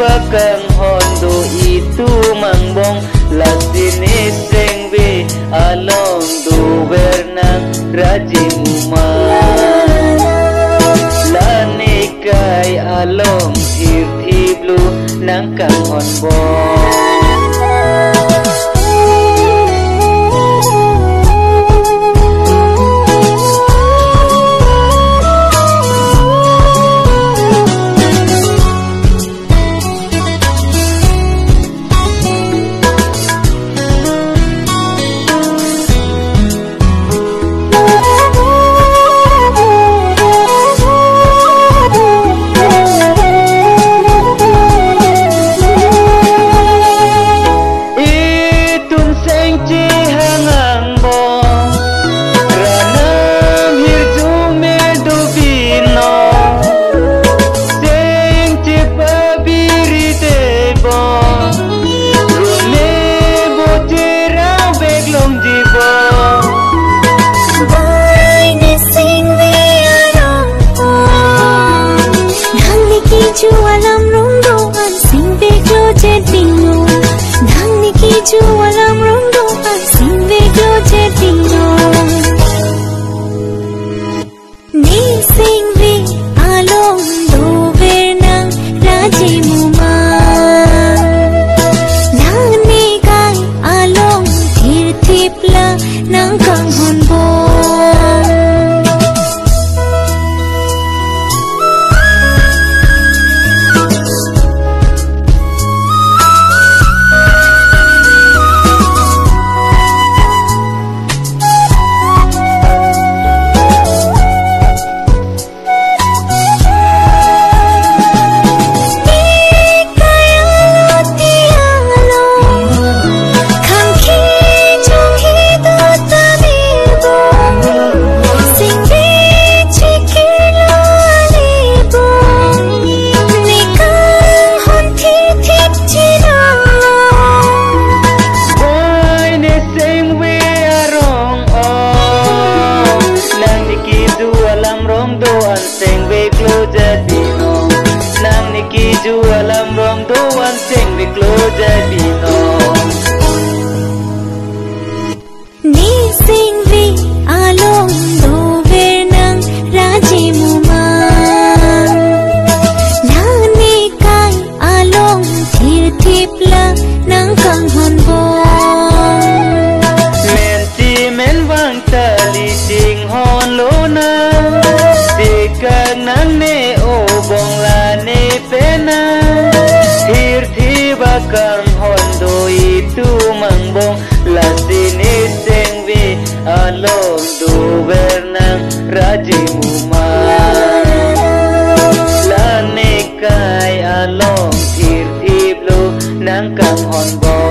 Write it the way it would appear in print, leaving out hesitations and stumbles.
bakang hondo itu mangbong lasinis sengwe along do bernang rajin umar lanikai along tirtiblu nangkang honbong Alam rondoan sing beglo jedino nang niki ju alam rondoan sing beglo jedino ni sing vi along do bernang raji muma nang ni kai along tirtipla nang kang honbo Ju alam rom doan sing biklo jadino ni sing vi along do bernang raji muma nang ni kai along tirtipla nang kang honbo menti men wang tali sing hon lona tikang nang ne obong la ne pena tirti bakang hondo itu mangbong lasini sengwi along do bernang raji muma lanikai along tirti blu nangkang honbong